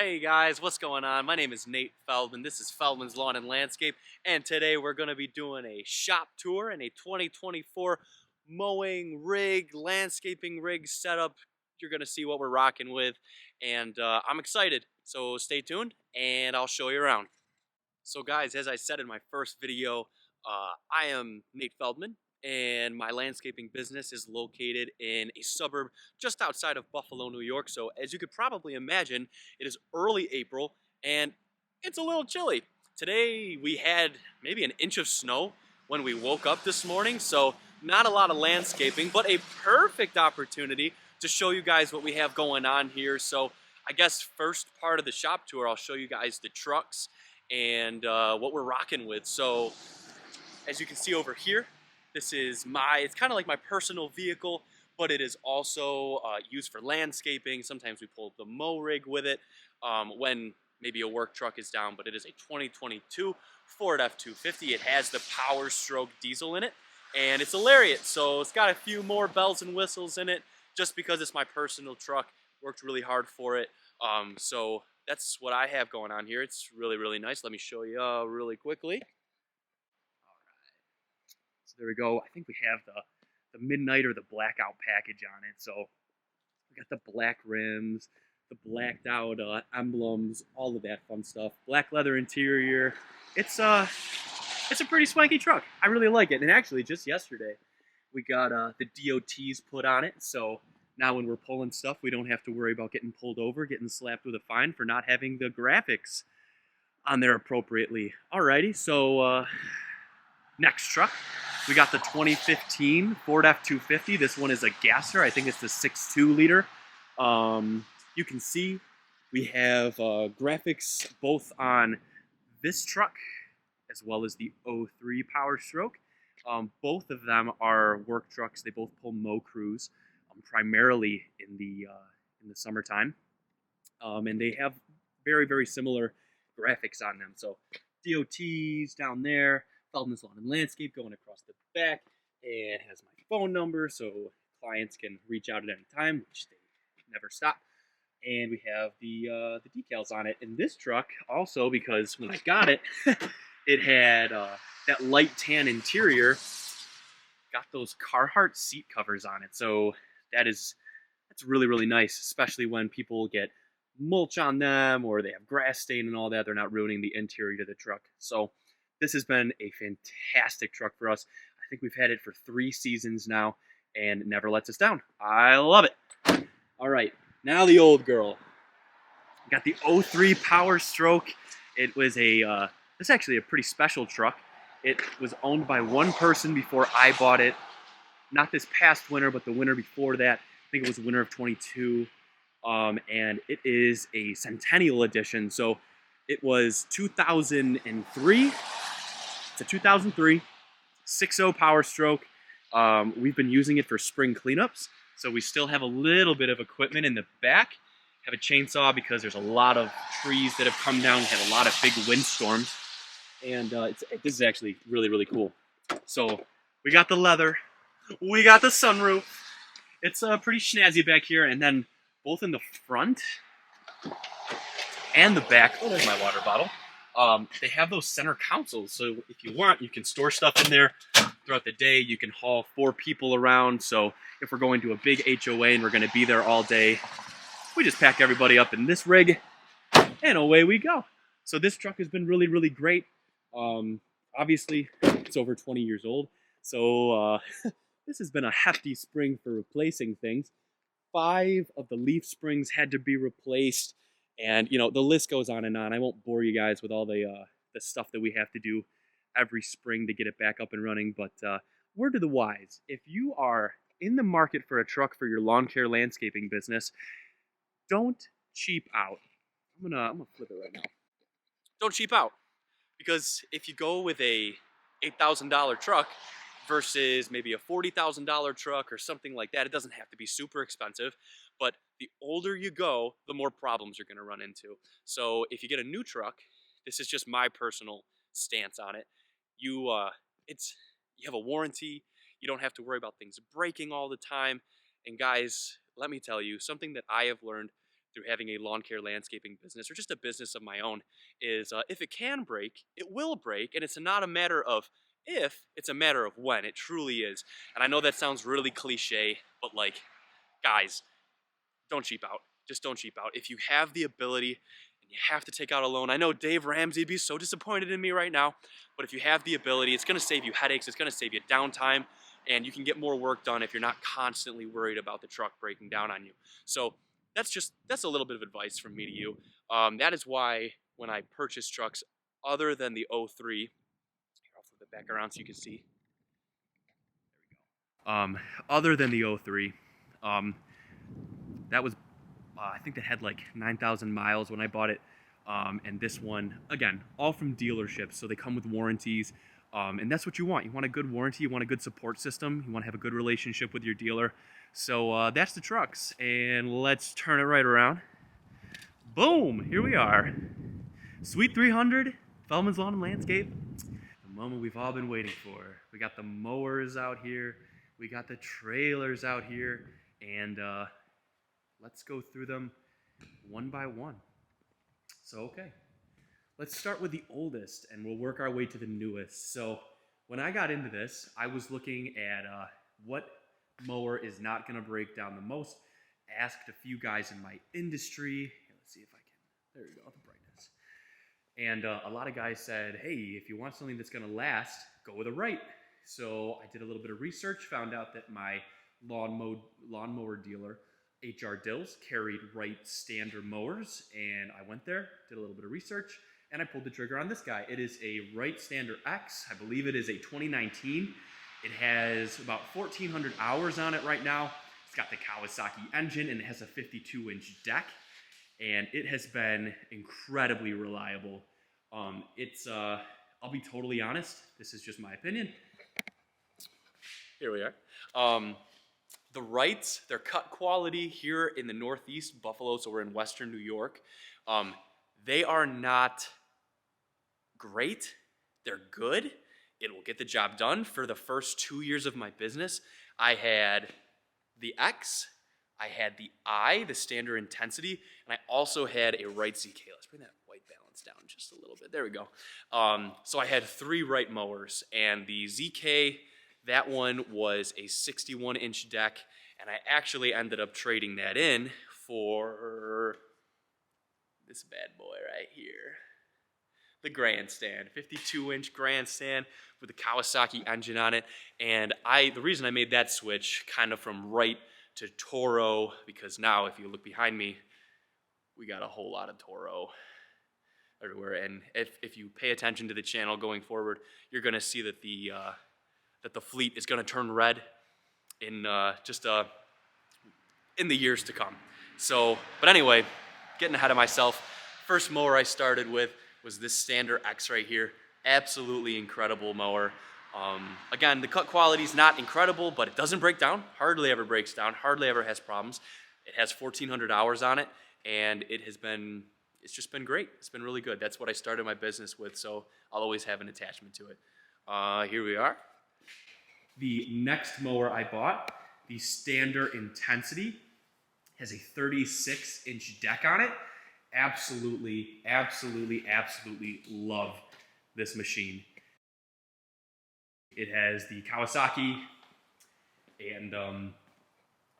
Hey guys, what's going on? My name is Nate Feldman. This is Feldman's Lawn and Landscape, and today we're going to be doing a shop tour and a 2024 mowing rig, landscaping rig setup. You're going to see what we're rocking with, and I'm excited. So stay tuned, and I'll show you around. So guys, as I said in my first video, I am Nate Feldman, and my landscaping business is located in a suburb just outside of Buffalo, New York. So as you could probably imagine, it is early April, and it's a little chilly. Today we had maybe an inch of snow when we woke up this morning, so not a lot of landscaping, but a perfect opportunity to show you guys what we have going on here. So I guess first part of the shop tour, I'll show you guys the trucks and what we're rocking with. So as you can see over here, it's kind of like my personal vehicle, but it is also used for landscaping. Sometimes we pull the mow rig with it when maybe a work truck is down, but it is a 2022 Ford F-250. It has the Power Stroke diesel in it, and it's a Lariat, so it's got a few more bells and whistles in it just because it's my personal truck. Worked really hard for it. So that's what I have going on here. It's really, really nice. Let me show you really quickly. So there we go. I think we have the midnight or the blackout package on it. So we got the black rims, the blacked out emblems, all of that fun stuff. Black leather interior. It's a pretty swanky truck. I really like it. And actually, just yesterday, we got the DOTs put on it. So now when we're pulling stuff, we don't have to worry about getting pulled over, getting slapped with a fine for not having the graphics on there appropriately. Alrighty, so next truck, we got the 2015 Ford F-250. This one is a gasser. I think it's the 6.2 liter. You can see we have graphics both on this truck as well as the 03 Power Stroke. Both of them are work trucks. They both pull mow crews, primarily in the summertime, and they have very, very similar graphics on them. So DOTs down there, Feldman's Lawn and Landscape going across the back, and has my phone number so clients can reach out at any time, which they never stop. And we have the decals on it. And this truck also, because when I got it, it had that light tan interior, got those Carhartt seat covers on it. So that's really, really nice, especially when people get mulch on them or they have grass stain and all that. They're not ruining the interior of the truck. So this has been a fantastic truck for us. I think we've had it for 3 seasons now and it never lets us down. I love it. All right, now the old girl. Got the 03 Power Stroke. It was this is actually a pretty special truck. It was owned by one person before I bought it. Not this past winter, but the winter before that. I think it was the winter of 22. And it is a Centennial Edition. So it was 2003. It's a 2003 6.0 Power Stroke. We've been using it for spring cleanups. So we still have a little bit of equipment in the back. Have a chainsaw because there's a lot of trees that have come down. We had a lot of big windstorms. And this is actually really, really cool. So we got the leather. We got the sunroof. It's pretty snazzy back here. And then both in the front and the back, oh, there's my water bottle. They have those center consoles. So if you want, you can store stuff in there throughout the day. You can haul 4 people around. So if we're going to a big HOA and we're going to be there all day, we just pack everybody up in this rig and away we go. So this truck has been really, really great. Obviously, it's over 20 years old. So this has been a hefty spring for replacing things. 5 of the leaf springs had to be replaced. And, you know, the list goes on and on. I won't bore you guys with all the stuff that we have to do every spring to get it back up and running. But word to the wise, if you are in the market for a truck for your lawn care landscaping business, don't cheap out. I'm gonna flip it right now. Don't cheap out. Because if you go with a $8,000 truck versus maybe a $40,000 truck or something like that, it doesn't have to be super expensive, but the older you go, the more problems you're going to run into. So if you get a new truck, this is just my personal stance on it. You have a warranty. You don't have to worry about things breaking all the time. And guys, let me tell you, something that I have learned through having a lawn care landscaping business or just a business of my own is if it can break, it will break. And it's not a matter of if, it's a matter of when. It truly is. And I know that sounds really cliche, but like, guys, don't cheap out. Just don't cheap out. If you have the ability and you have to take out a loan, I know Dave Ramsey would be so disappointed in me right now, but if you have the ability, it's going to save you headaches. It's going to save you downtime, and you can get more work done if you're not constantly worried about the truck breaking down on you. So that's a little bit of advice from me to you. That is why when I purchase trucks other than the '03, here, I'll flip it back around so you can see. Other than the '03, that was I think that had like 9,000 miles when I bought it. And this one, again, all from dealerships, so they come with warranties. And that's what you want. You want a good warranty, you want a good support system, you want to have a good relationship with your dealer. So that's the trucks. And let's turn it right around. Boom! Here we are. Sweet 300, Feldman's Lawn and Landscape. The moment we've all been waiting for. We got the mowers out here, we got the trailers out here, and let's go through them one by one. So, okay, let's start with the oldest and we'll work our way to the newest. So, when I got into this, I was looking at what mower is not going to break down the most. Asked a few guys in my industry. Here, let's see if I can. There you go, the brightness. And a lot of guys said, hey, if you want something that's going to last, go with a right. So, I did a little bit of research, found out that my lawnmower dealer, HR Dills, carried Wright standard mowers, and I went there, did a little bit of research, and I pulled the trigger on this guy. It is a Wright Standard X. I believe it is a 2019. It has about 1,400 hours on it right now. It's got the Kawasaki engine, and it has a 52-inch deck, and it has been incredibly reliable. I'll be totally honest, this is just my opinion. Here we are. The Wrights, their cut quality here in the Northeast, Buffalo, so we're in Western New York, they are not great. They're good. It will get the job done. For the first 2 years of my business, I had the X, I had the I, the standard intensity, and I also had a Wright ZK. Let's bring that white balance down just a little bit. There we go. So I had 3 Wright mowers, and the ZK, that one was a 61-inch deck, and I actually ended up trading that in for this bad boy right here. The Grandstand, 52-inch Grandstand with a Kawasaki engine on it. And the reason I made that switch kind of from Wright to Toro, because now if you look behind me, we got a whole lot of Toro everywhere. And if you pay attention to the channel going forward, you're going to see that the fleet is going to turn red in in the years to come. So, but anyway, getting ahead of myself. First mower I started with was this Standard X right here. Absolutely incredible mower. Again, the cut quality is not incredible, but it doesn't break down. Hardly ever breaks down. Hardly ever has problems. It has 1,400 hours on it, and it's just been great. It's been really good. That's what I started my business with, so I'll always have an attachment to it. Here we are. The next mower I bought, the Standard Intensity, has a 36-inch deck on it. Absolutely, absolutely, absolutely love this machine. It has the Kawasaki, and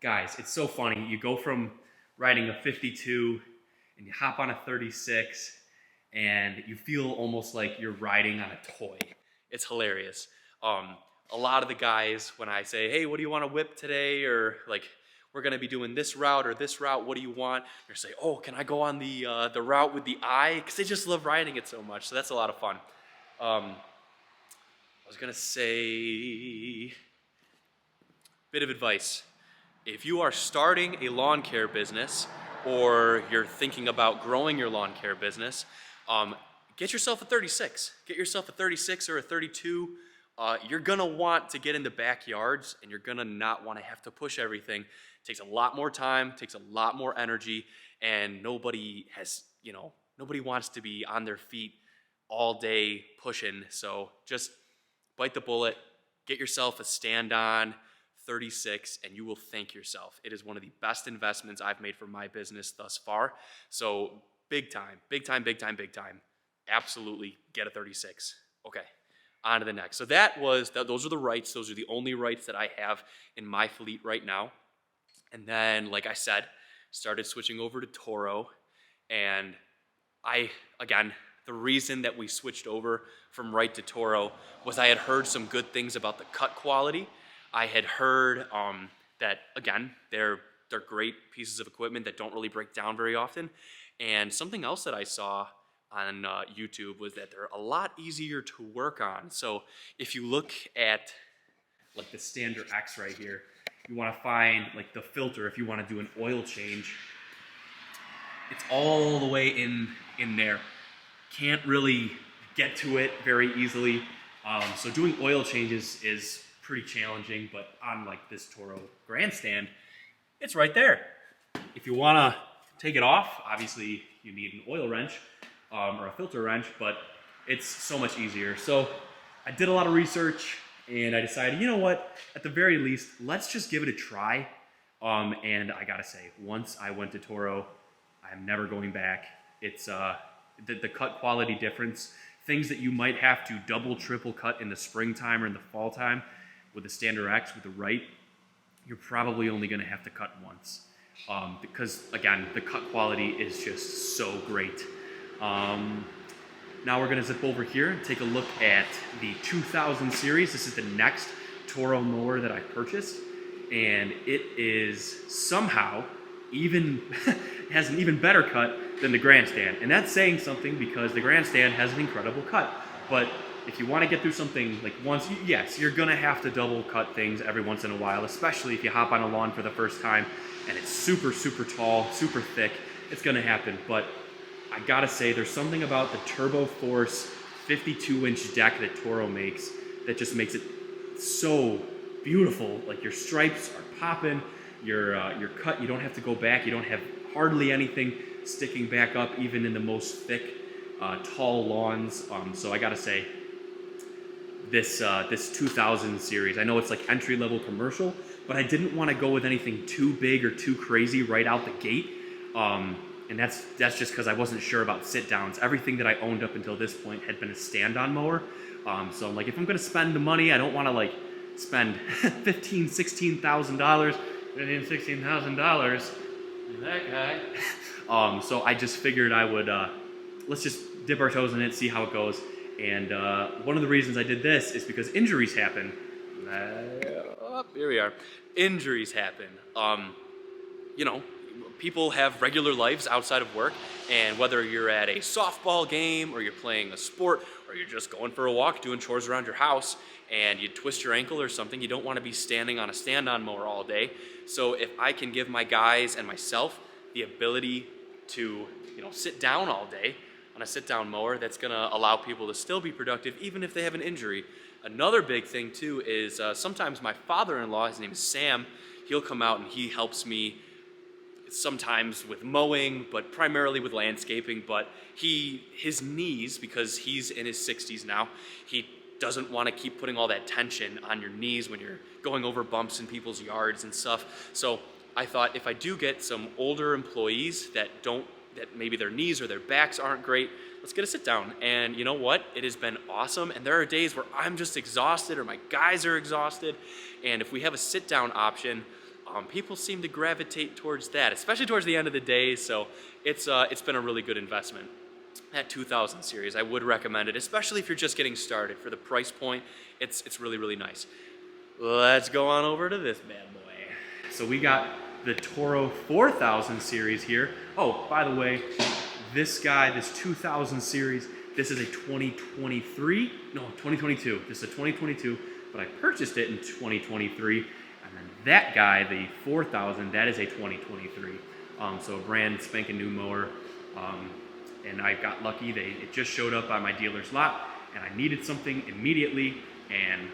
guys, it's so funny. You go from riding a 52 and you hop on a 36 and you feel almost like you're riding on a toy. It's hilarious. A lot of the guys, when I say, hey, what do you want to whip today? Or like, we're going to be doing this route or this route, what do you want? They're say, oh, can I go on the route with the I? Because they just love riding it so much. So that's a lot of fun. I was going to say, bit of advice. If you are starting a lawn care business or you're thinking about growing your lawn care business, get yourself a 36. Get yourself a 36 or a 32. You're going to want to get into backyards, and you're going to not want to have to push everything. It takes a lot more time, takes a lot more energy, and nobody wants to be on their feet all day pushing. So just bite the bullet, get yourself a stand-on 36, and you will thank yourself. It is one of the best investments I've made for my business thus far. So big time, big time, big time, big time. Absolutely get a 36. Okay, on to the next. So those are the rights. Those are the only rights that I have in my fleet right now. And then, like I said, started switching over to Toro. And again, the reason that we switched over from right to Toro was I had heard some good things about the cut quality. I had heard that, again, they're great pieces of equipment that don't really break down very often. And something else that I saw on YouTube was that they're a lot easier to work on. So if you look at like the Standard X right here, you want to find like the filter if you want to do an oil change. It's all the way in there. Can't really get to it very easily. So doing oil changes is pretty challenging, but on like this Toro grandstand, it's right there. If you want to take it off, obviously you need an oil wrench or a filter wrench, but it's so much easier. So I did a lot of research and I decided, you know what, at the very least, let's just give it a try. And I gotta say, once I went to Toro, I'm never going back. It's the cut quality difference, things that you might have to double, triple cut in the springtime or in the fall time with the Standard X, with the right, you're probably only gonna have to cut once. Because again, the cut quality is just so great. Now we're going to zip over here and take a look at the 2000 series. This is the next Toro mower that I purchased, and it is somehow has an even better cut than the grandstand. And that's saying something because the grandstand has an incredible cut. But if you want to get through something like once, yes, you're going to have to double cut things every once in a while, especially if you hop on a lawn for the first time and it's super, super tall, super thick. It's going to happen. But I gotta say, there's something about the Turbo Force 52-inch deck that Toro makes that just makes it so beautiful. Like your stripes are popping, your cut, you don't have to go back, you don't have hardly anything sticking back up, even in the most thick, tall lawns. So I gotta say, this 2000 series, I know it's like entry-level commercial, but I didn't want to go with anything too big or too crazy right out the gate. And that's just because I wasn't sure about sit-downs. Everything that I owned up until this point had been a stand-on mower. So I'm like, if I'm going to spend the money, I don't want to like spend $15,000, $16,000. $16,000. That guy. So I just figured I would, let's just dip our toes in it, see how it goes. And one of the reasons I did this is because injuries happen. Here we are. Injuries happen. You know, people have regular lives outside of work, and whether you're at a softball game or you're playing a sport or you're just going for a walk doing chores around your house and you twist your ankle or something, you don't want to be standing on a stand-on mower all day. So if I can give my guys and myself the ability to, you know, sit down all day on a sit-down mower, that's going to allow people to still be productive even if they have an injury. Another big thing too is sometimes my father-in-law, his name is Sam, he'll come out and he helps me sometimes with mowing, but primarily with landscaping. But his knees, because he's in his 60s now, he doesn't want to keep putting all that tension on your knees when you're going over bumps in people's yards and stuff. So I thought if I do get some older employees that maybe their knees or their backs aren't great, let's get a sit down. And you know what? It has been awesome. And there are days where I'm just exhausted or my guys are exhausted. And if we have a sit down option, people seem to gravitate towards that, especially towards the end of the day. So it's been a really good investment. That 2000 series, I would recommend it, especially if you're just getting started. For the price point, it's really, really nice. Let's go on over to this bad boy. So we got the Toro 4000 series here. Oh, by the way, this 2000 series, this is a 2022. This is a 2022, but I purchased it in 2023. And then that guy, the 4000, that is a 2023. So a brand spanking new mower. And I got lucky. It just showed up on my dealer's lot, and I needed something immediately, and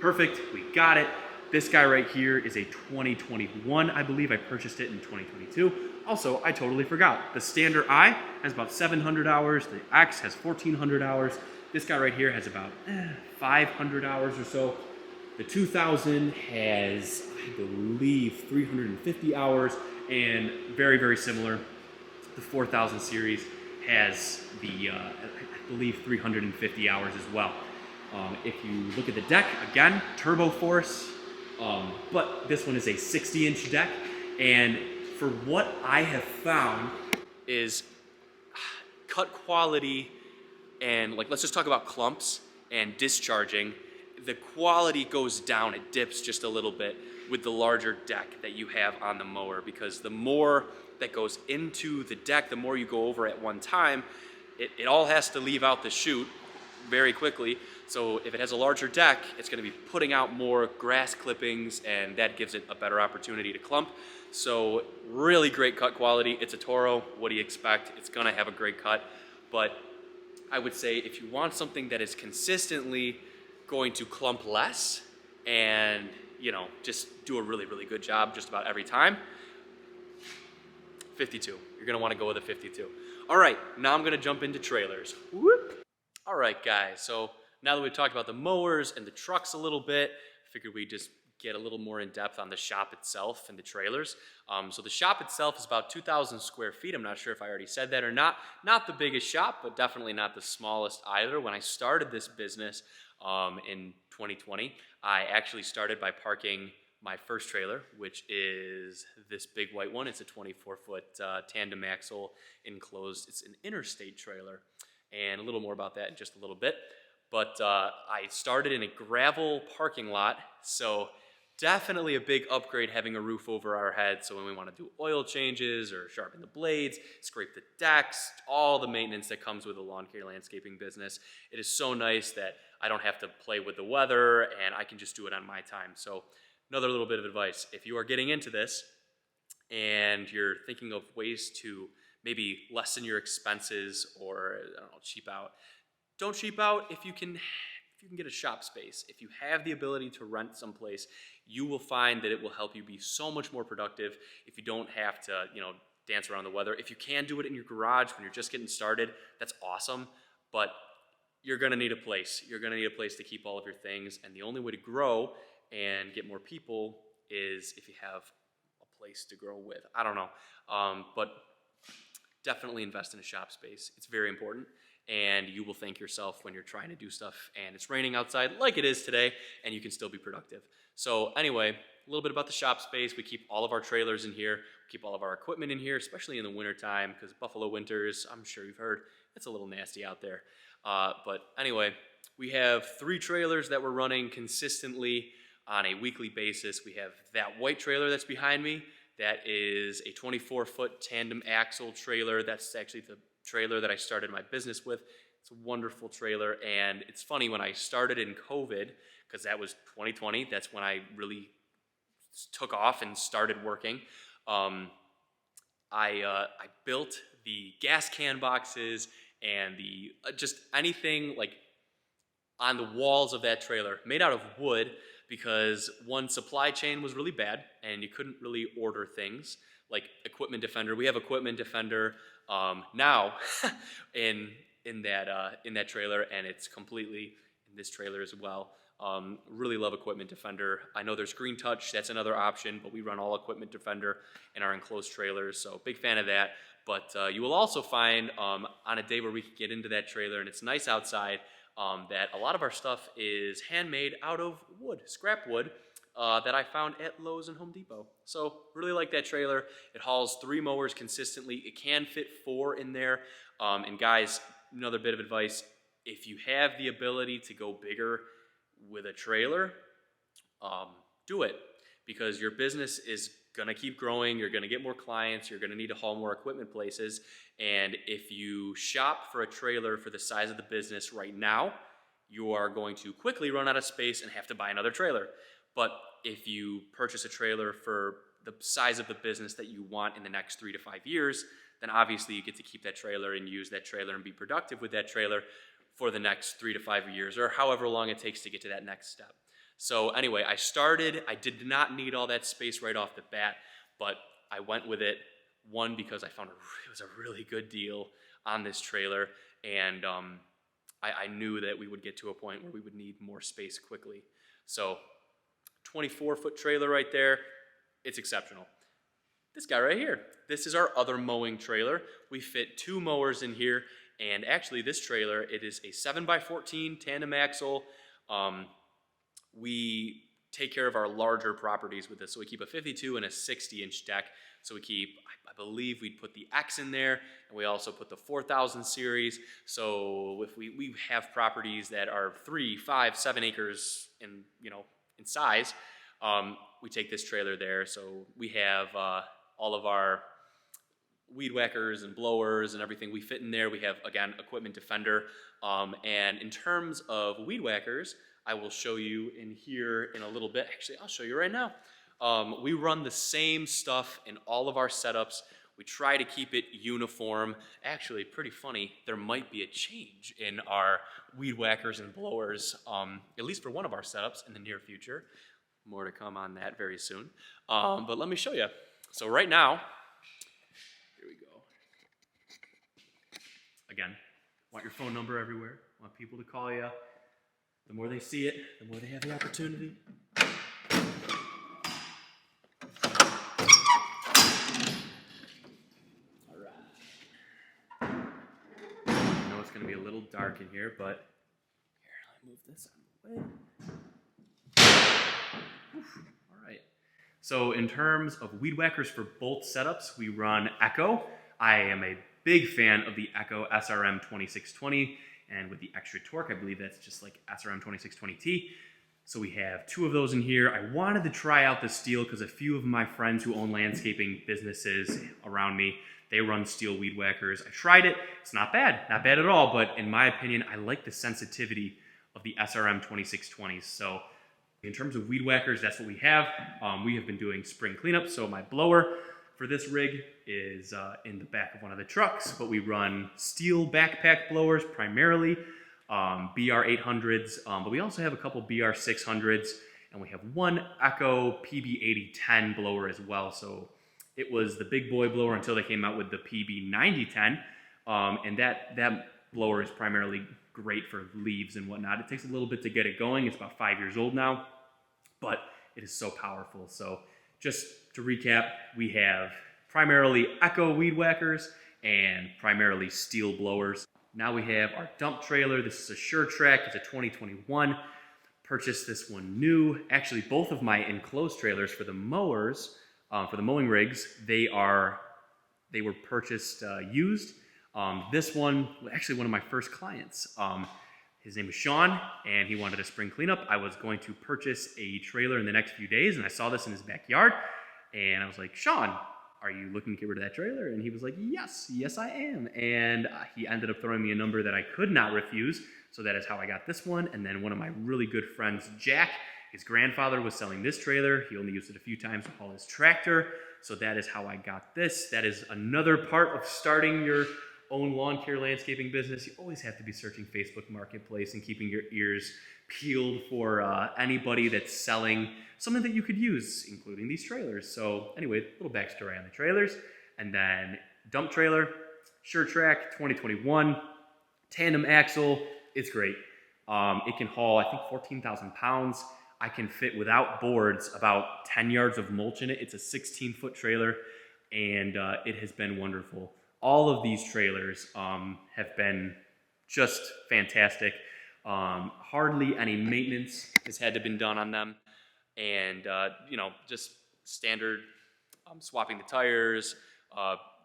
perfect, we got it. This guy right here is a 2021. I believe I purchased it in 2022. Also, I totally forgot. The Standard I has about 700 hours. The X has 1,400 hours. This guy right here has about 500 hours or so. The 2000 has, I believe, 350 hours, and very, very similar. The 4000 series has I believe, 350 hours as well. If you look at the deck, again, turbo force, but this one is a 60-inch deck, and for what I have found is cut quality, and like, let's just talk about clumps and discharging. The quality goes down, it dips just a little bit with the larger deck that you have on the mower, because the more that goes into the deck, the more you go over at one time, it all has to leave out the chute very quickly. So if it has a larger deck, it's going to be putting out more grass clippings, and that gives it a better opportunity to clump. So really great cut quality. It's a Toro. What do you expect? It's going to have a great cut. But I would say if you want something that is consistently going to clump less and, you know, just do a really, really good job just about every time, 52. You're going to want to go with a 52. All right, now I'm going to jump into trailers. Whoop. All right, guys, so now that we've talked about the mowers and the trucks a little bit, I figured we'd just get a little more in depth on the shop itself and the trailers. So the shop itself is about 2,000 square feet. I'm not sure if I already said that or not. Not the biggest shop, but definitely not the smallest either. When I started this business in 2020, I actually started by parking my first trailer, which is this big white one. It's a 24-foot tandem axle enclosed. It's an interstate trailer, and a little more about that in just a little bit. But I started in a gravel parking lot, so definitely a big upgrade having a roof over our head. So when we want to do oil changes or sharpen the blades, scrape the decks, all the maintenance that comes with a lawn care landscaping business, it is so nice that I don't have to play with the weather, and I can just do it on my time. So another little bit of advice: if you are getting into this and you're thinking of ways to maybe lessen your expenses or, I don't know, cheap out, don't cheap out. If you can get a shop space, if you have the ability to rent someplace, you will find that it will help you be so much more productive if you don't have to, you know, dance around the weather. If you can do it in your garage when you're just getting started, that's awesome, but you're going to need a place. You're going to need a place to keep all of your things, and the only way to grow and get more people is if you have a place to grow with. I don't know, but definitely invest in a shop space. It's very important, and you will thank yourself when you're trying to do stuff and it's raining outside like it is today, and you can still be productive. So anyway, a little bit about the shop space. We keep all of our trailers in here. We keep all of our equipment in here, especially in the wintertime, because Buffalo winters, I'm sure you've heard, it's a little nasty out there. But anyway, we have 3 trailers that we're running consistently on a weekly basis. We have that white trailer that's behind me. That is a 24-foot tandem axle trailer. That's actually the trailer that I started my business with. It's a wonderful trailer, and it's funny, when I started in COVID, because that was 2020, that's when I really took off and started working. I built the gas can boxes and the just anything like on the walls of that trailer made out of wood, because one, supply chain was really bad and you couldn't really order things like Equipment Defender. We have Equipment Defender now in that trailer, and it's completely in this trailer as well. Really love Equipment Defender. I know there's Green Touch, that's another option, but we run all Equipment Defender in our enclosed trailers, so big fan of that. But you will also find on a day where we can get into that trailer and it's nice outside, that a lot of our stuff is handmade out of wood, scrap wood, that I found at Lowe's and Home Depot. So really like that trailer. It hauls 3 mowers consistently. It can fit 4 in there. And guys, another bit of advice: if you have the ability to go bigger with a trailer, do it, because your business is going to keep growing. You're going to get more clients. You're going to need to haul more equipment places. And if you shop for a trailer for the size of the business right now, you are going to quickly run out of space and have to buy another trailer. But if you purchase a trailer for the size of the business that you want in the next 3 to 5 years, then obviously you get to keep that trailer and use that trailer and be productive with that trailer for the next 3 to 5 years, or however long it takes to get to that next step. So anyway, I did not need all that space right off the bat, but I went with it, one, because I found it was a really good deal on this trailer, and I knew that we would get to a point where we would need more space quickly. So 24-foot trailer right there. It's exceptional. This guy right here, this is our other mowing trailer. We fit 2 mowers in here, and actually this trailer, it is a 7x14 tandem axle. We take care of our larger properties with this. So we keep a 52 and a 60-inch deck. So we keep, I believe we put the X in there, and we also put the 4000 series. So if we have properties that are 3, 5, 7 acres in size, we take this trailer there. So we have all of our weed whackers and blowers and everything we fit in there. We have, again, equipment defender. And in terms of weed whackers, I will show you in here in a little bit. Actually, I'll show you right now. We run the same stuff in all of our setups. We try to keep it uniform. Actually, pretty funny, there might be a change in our weed whackers and blowers, at least for one of our setups in the near future. More to come on that very soon. But let me show you. So right now, here we go. Again, want your phone number everywhere. Want people to call you. The more they see it, the more they have the opportunity. All right. I know it's going to be a little dark in here, but here, let me move this out of the way. Oof. All right. So in terms of weed whackers for both setups, we run Echo. I am a big fan of the Echo SRM 2620. And with the extra torque, I believe that's just like SRM 2620T. So we have 2 of those in here. I wanted to try out the steel because a few of my friends who own landscaping businesses around me, they run steel weed whackers. I tried it. It's not bad at all. But in my opinion, I like the sensitivity of the SRM 2620s. So in terms of weed whackers, that's what we have. We have been doing spring cleanup. So my blower for this rig is in the back of one of the trucks, but we run steel backpack blowers primarily, BR800s, but we also have a couple BR600s, and we have one Echo PB8010 blower as well. So it was the big boy blower until they came out with the PB9010, and that blower is primarily great for leaves and whatnot. It takes a little bit to get it going. It's about 5 years old now, but it is so powerful. So just to recap, we have primarily Echo weed whackers and primarily steel blowers. Now we have our dump trailer. This is a SureTrack. It's a 2021. Purchased this one new. Actually, both of my enclosed trailers for the mowers, for the mowing rigs, they were purchased used. This one, actually one of my first clients. His name was Sean, and he wanted a spring cleanup. I was going to purchase a trailer in the next few days, and I saw this in his backyard, and I was like, Sean, are you looking to get rid of that trailer? And he was like, yes, I am. And he ended up throwing me a number that I could not refuse, so that is how I got this one. And then one of my really good friends, Jack, his grandfather was selling this trailer. He only used it a few times to haul his tractor, so that is how I got this. That is another part of starting your own lawn care landscaping business. You always have to be searching Facebook Marketplace and keeping your ears peeled for anybody that's selling something that you could use, including these trailers. So anyway, a little backstory on the trailers. And then dump trailer, SureTrack 2021, tandem axle. It's great. It can haul, I think, 14,000 pounds. I can fit without boards about 10 yards of mulch in it. It's a 16-foot trailer, and it has been wonderful. All of these trailers have been just fantastic. Hardly any maintenance has had to been done on them. And, just standard swapping the tires,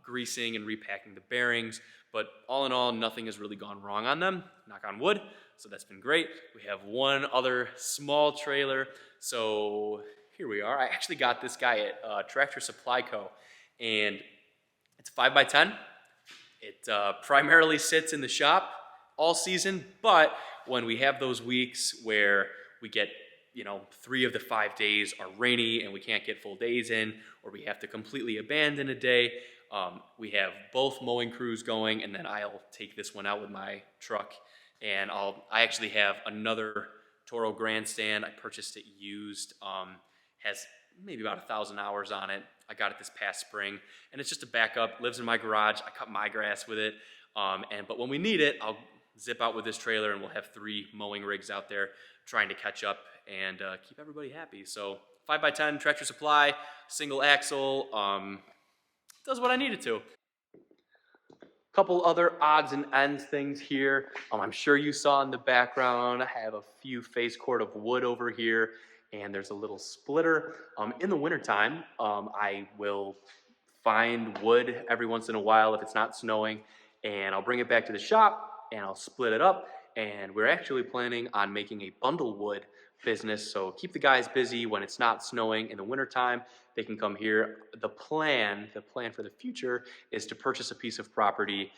greasing and repacking the bearings. But all in all, nothing has really gone wrong on them, knock on wood. So that's been great. We have one other small trailer. So here we are. I actually got this guy at Tractor Supply Co. And it's 5x10. It primarily sits in the shop all season, but when we have those weeks where we get, 3 of the 5 days are rainy and we can't get full days in, or we have to completely abandon a day, we have both mowing crews going, and then I'll take this one out with my truck, and I actually have another Toro grandstand. I purchased it used, has maybe about 1,000 hours on it. I got it this past spring, and it's just a backup. Lives in my garage. I cut my grass with it, but when we need it, I'll zip out with this trailer, and we'll have 3 mowing rigs out there trying to catch up and keep everybody happy. So 5x10 Tractor Supply, single axle, does what I need it to. Couple other odds and ends things here. I'm sure you saw in the background, I have a few face cord of wood over here, and there's a little splitter. In the wintertime, I will find wood every once in a while if it's not snowing, and I'll bring it back to the shop and I'll split it up. And we're actually planning on making a bundle wood business, so keep the guys busy when it's not snowing in the wintertime. They can come here. The plan for the future is to purchase a piece of property,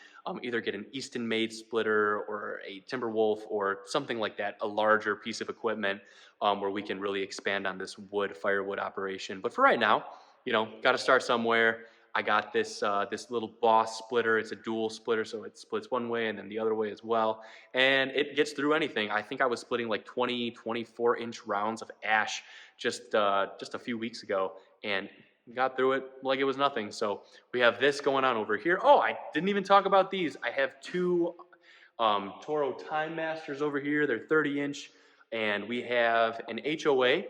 either get an Easton made splitter or a Timberwolf or something like that, a larger piece of equipment where we can really expand on this firewood operation. But for right now, you know, got to start somewhere. I got this this little Boss splitter. It's a dual splitter, so it splits one way and then the other way as well. And it gets through anything. I think I was splitting like 24-inch rounds of ash just a few weeks ago, and got through it like it was nothing. So we have this going on over here. Oh, I didn't even talk about these. I have 2 Toro Time Masters over here. They're 30-inch, and we have an HOA.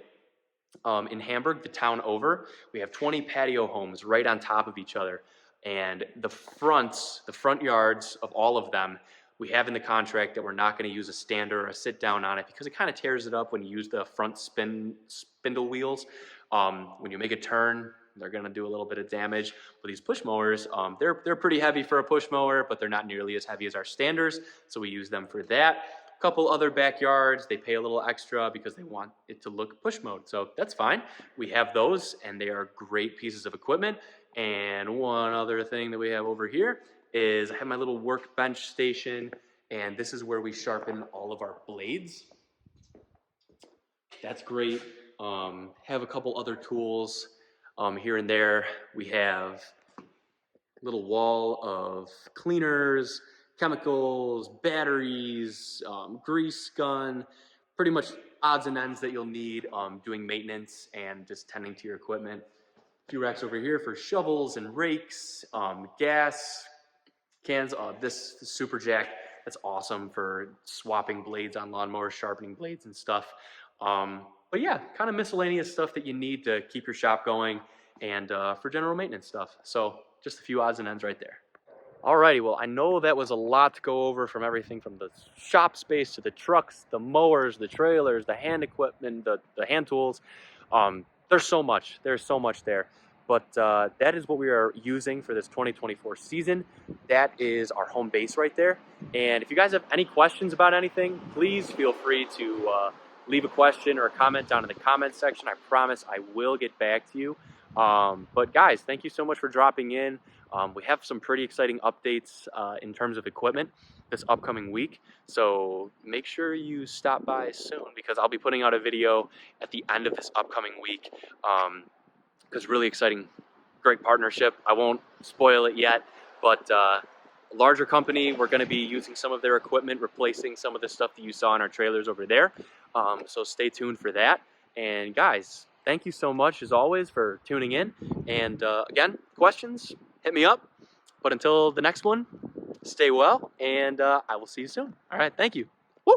In Hamburg, the town over, we have 20 patio homes right on top of each other. And the front yards of all of them, we have in the contract that we're not going to use a stander or a sit down on it because it kind of tears it up when you use the front spindle wheels. When you make a turn, they're going to do a little bit of damage. But these push mowers, they're pretty heavy for a push mower, but they're not nearly as heavy as our standers, so we use them for that. Couple other backyards, they pay a little extra because they want it to look push mode, so that's fine. We have those, and they are great pieces of equipment. And one other thing that we have over here is I have my little workbench station, and this is where we sharpen all of our blades. That's great. Have a couple other tools here and there. We have a little wall of cleaners, chemicals, batteries, grease gun, pretty much odds and ends that you'll need doing maintenance and just tending to your equipment. A few racks over here for shovels and rakes, gas cans. This super jack, that's awesome for swapping blades on lawnmowers, sharpening blades and stuff. But yeah, kind of miscellaneous stuff that you need to keep your shop going and for general maintenance stuff. So just a few odds and ends right there. Alrighty, well, I know that was a lot to go over, from everything from the shop space to the trucks, the mowers, the trailers, the hand equipment, the hand tools. There's so much there. But that is what we are using for this 2024 season. That is our home base right there. And if you guys have any questions about anything, please feel free to leave a question or a comment down in the comments section. I promise I will get back to you. But guys, thank you so much for dropping in. We have some pretty exciting updates in terms of equipment this upcoming week, so make sure you stop by soon because I'll be putting out a video at the end of this upcoming week because really exciting, great partnership. I won't spoil it yet, but a larger company, we're going to be using some of their equipment, replacing some of the stuff that you saw in our trailers over there, so stay tuned for that. And guys, thank you so much as always for tuning in, and again, questions, hit me up. But until the next one, stay well, and I will see you soon. All right, thank you. Woo!